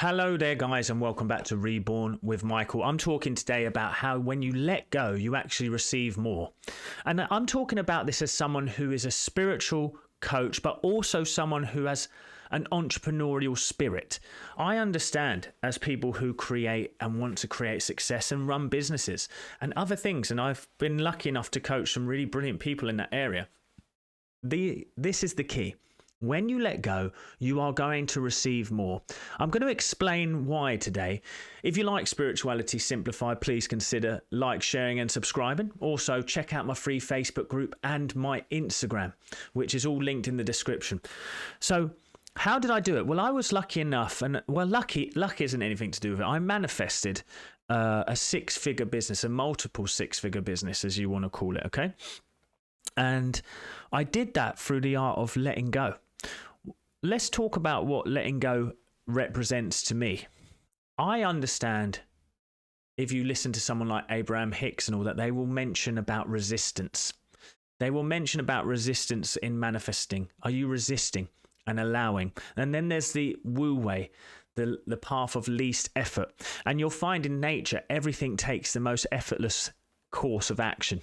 Hello there, guys, and welcome back to Reborn with Michael. I'm talking today about how when you let go, you actually receive more. And I'm talking about this as someone who is a spiritual coach, but also someone who has an entrepreneurial spirit. I understand as people who create and want to create success and run businesses and other things, and I've been lucky enough to coach some really brilliant people in that area. This is the key. When you let go, you are going to receive more. I'm going to explain why today. If you like Spirituality Simplified, please consider like, sharing and subscribing. Also, check out my free Facebook group and my Instagram, which is all linked in the description. So, how did I do it? Well, I was lucky enough, and luck isn't anything to do with it. I manifested a six-figure business, a multiple six-figure business, as you want to call it, okay? And I did that through the art of letting go. Let's talk about what letting go represents to me. I understand, if you listen to someone like Abraham Hicks and all that, they will mention about resistance. They will mention about resistance in manifesting. Are you resisting and allowing? And then there's the Wu Wei, the path of least effort. And you'll find in nature, everything takes the most effortless course of action.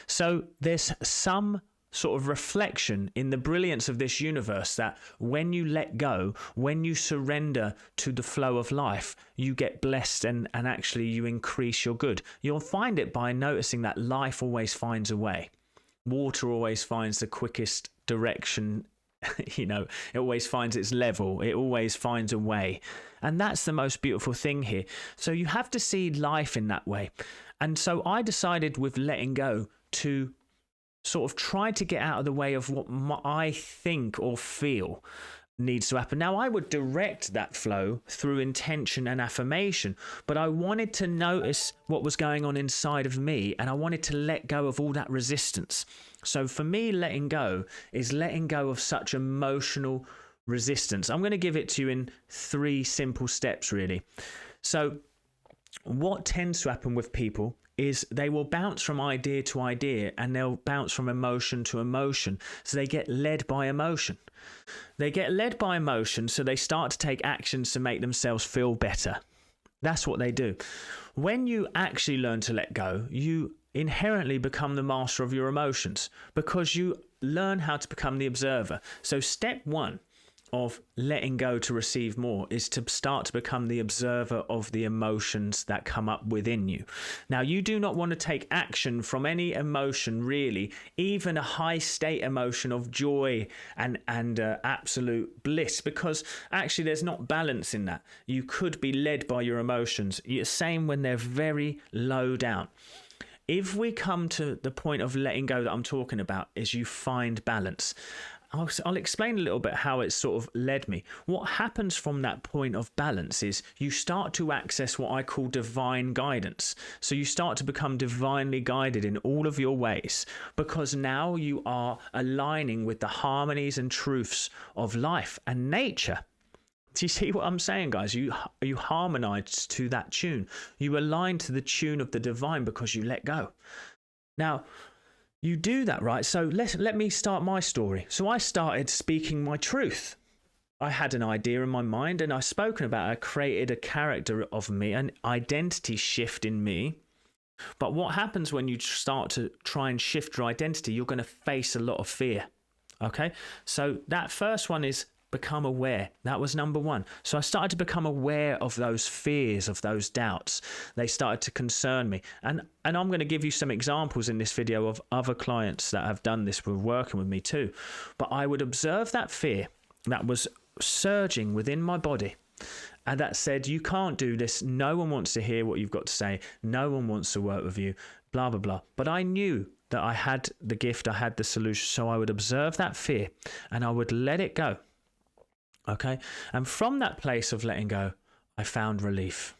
So there's some sort of reflection in the brilliance of this universe that when you let go, when you surrender to the flow of life, you get blessed and actually you increase your good. You'll find it by noticing that life always finds a way. Water always finds the quickest direction. It always finds its level. It always finds a way. And that's the most beautiful thing here. So you have to see life in that way. And so I decided with letting go to sort of try to get out of the way of what I think or feel needs to happen. Now, I would direct that flow through intention and affirmation, but I wanted to notice what was going on inside of me, and I wanted to let go of all that resistance. So for me, letting go is letting go of such emotional resistance. I'm going to give it to you in 3 simple steps, really. So what tends to happen with people is they will bounce from idea to idea, and they'll bounce from emotion to emotion. So they get led by emotion. They get led by emotion, so they start to take actions to make themselves feel better. That's what they do. When you actually learn to let go, you inherently become the master of your emotions because you learn how to become the observer. So step 1 of letting go to receive more is to start to become the observer of the emotions that come up within you. Now, you do not want to take action from any emotion, really, even a high state emotion of joy and absolute bliss, because actually there's not balance in that. You could be led by your emotions. Same when they're very low down. If we come to the point of letting go that I'm talking about, is you find balance. I'll explain a little bit how it sort of led me. What happens from that point of balance is you start to access what I call divine guidance. So you start to become divinely guided in all of your ways, because now you are aligning with the harmonies and truths of life and nature. Do you see what I'm saying, guys? You harmonize to that tune. You align to the tune of the divine because you let go. Now, you do that, right? So let me start my story. So I started speaking my truth. I had an idea in my mind, and I've spoken about it. I created a character of me, an identity shift in me. But what happens when you start to try and shift your identity? You're going to face a lot of fear. Okay? So that first one is become aware. That was number 1. So I started to become aware of those fears, of those doubts. They started to concern me. And I'm going to give you some examples in this video of other clients that have done this, were working with me too. But I would observe that fear that was surging within my body, and that said, you can't do this. No one wants to hear what you've got to say. No one wants to work with you, blah, blah, blah. But I knew that I had the gift, I had the solution. So I would observe that fear and I would let it go. Okay, and from that place of letting go, I found relief.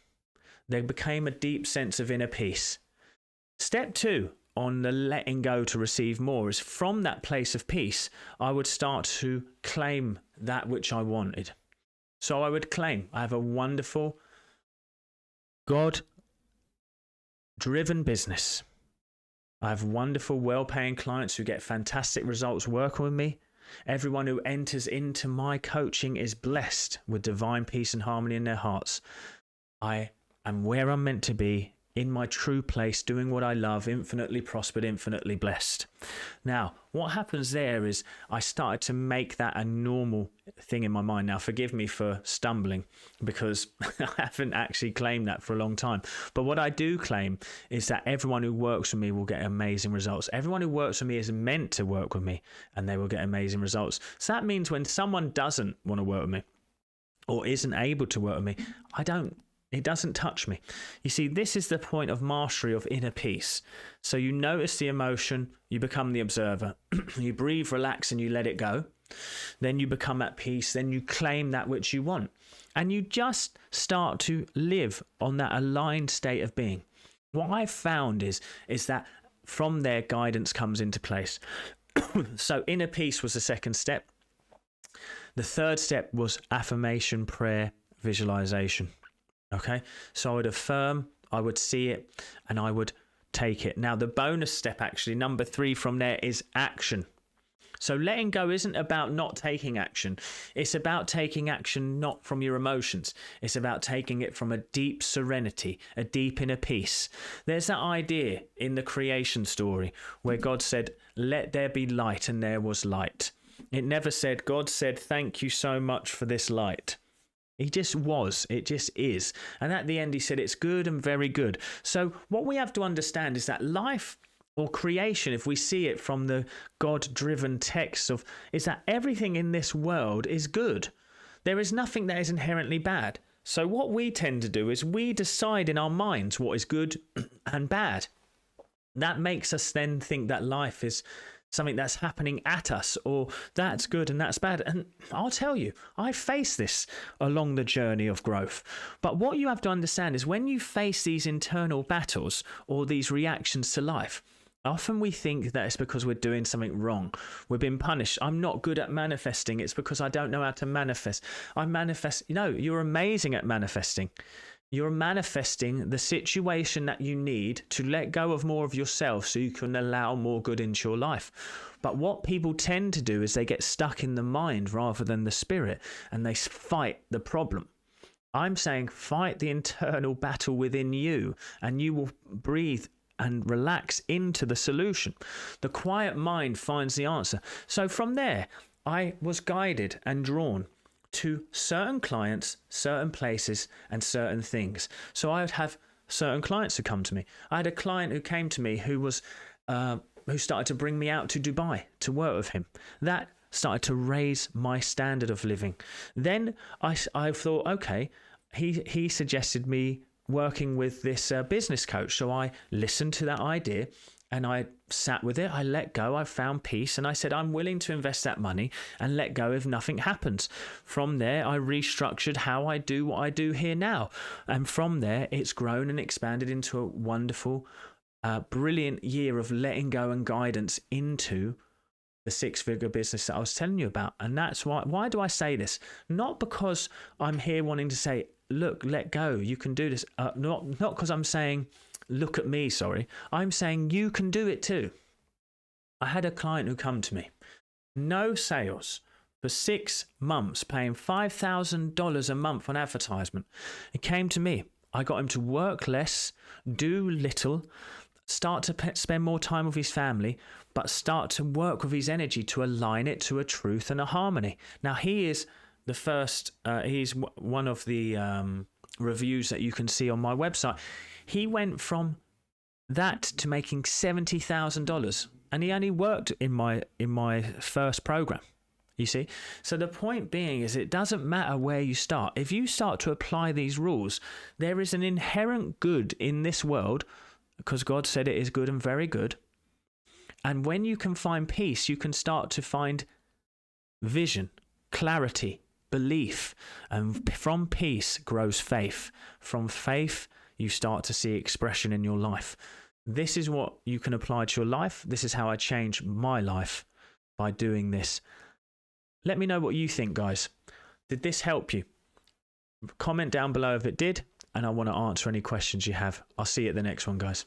There became a deep sense of inner peace. Step 2 on the letting go to receive more is from that place of peace, I would start to claim that which I wanted. So I would claim, I have a wonderful, God-driven business. I have wonderful, well-paying clients who get fantastic results working with me. Everyone who enters into my coaching is blessed with divine peace and harmony in their hearts. I am where I'm meant to be, in my true place, doing what I love, infinitely prospered, infinitely blessed. Now, what happens there is I started to make that a normal thing in my mind. Now, forgive me for stumbling because I haven't actually claimed that for a long time. But what I do claim is that everyone who works with me will get amazing results. Everyone who works with me is meant to work with me and they will get amazing results. So that means when someone doesn't want to work with me or isn't able to work with me, it doesn't touch me. You see, this is the point of mastery of inner peace. So you notice the emotion, you become the observer. You breathe, relax, and you let it go. Then you become at peace. Then you claim that which you want. And you just start to live on that aligned state of being. What I've found is that from there, guidance comes into place. So inner peace was the second step. The third step was affirmation, prayer, visualization. Okay, so I would affirm, I would see it, and I would take it. Now, the bonus step, actually, number 3 from there is action. So letting go isn't about not taking action. It's about taking action not from your emotions. It's about taking it from a deep serenity, a deep inner peace. There's that idea in the creation story where God said, "Let there be light," and there was light. It never said, God said, "Thank you so much for this light." He just was. It just is. And at the end, he said, "It's good and very good." So what we have to understand is that life or creation, if we see it from the God-driven text is that everything in this world is good. There is nothing that is inherently bad. So what we tend to do is we decide in our minds what is good and bad. That makes us then think that life is something that's happening at us, or that's good and that's bad. And I'll tell you, I face this along the journey of growth. But what you have to understand is when you face these internal battles or these reactions to life, often we think that it's because we're doing something wrong. We're being punished. I'm not good at manifesting. It's because I don't know how to manifest. No, you're amazing at manifesting. You're manifesting the situation that you need to let go of more of yourself so you can allow more good into your life. But what people tend to do is they get stuck in the mind rather than the spirit, and they fight the problem. I'm saying fight the internal battle within you, and you will breathe and relax into the solution. The quiet mind finds the answer. So from there, I was guided and drawn to certain clients, certain places, and certain things. So I would have certain clients who come to me. I had a client who came to me who started to bring me out to Dubai to work with him. That started to raise my standard of living. Then I thought, okay, he suggested me working with this business coach. So I listened to that idea and I sat with it. I let go. I found peace. And I said, I'm willing to invest that money and let go if nothing happens. From there, I restructured how I do what I do here now. And from there, it's grown and expanded into a wonderful, brilliant year of letting go and guidance into the 6-figure business that I was telling you about. And that's why do I say this? Not because I'm here wanting to say, look, let go, you can do this. Not because I'm saying, look at me, sorry. I'm saying you can do it too. I had a client who come to me, no sales for 6 months, paying $5,000 a month on advertisement. He came to me. I got him to work less, do little, start to spend more time with his family, but start to work with his energy to align it to a truth and a harmony. Now, he is the first, he's one of the reviews that you can see on my website. He went from that to making $70,000, and he only worked in my first program. You see? So the point being is it doesn't matter where you start. If you start to apply these rules, there is an inherent good in this world because God said it is good and very good. And when you can find peace, you can start to find vision, clarity, belief. And from peace grows faith. From faith, you start to see expression in your life. This is what you can apply to your life. This is how I changed my life by doing this. Let me know what you think, guys. Did this help you? Comment down below if it did, and I want to answer any questions you have. I'll see you at the next one, guys.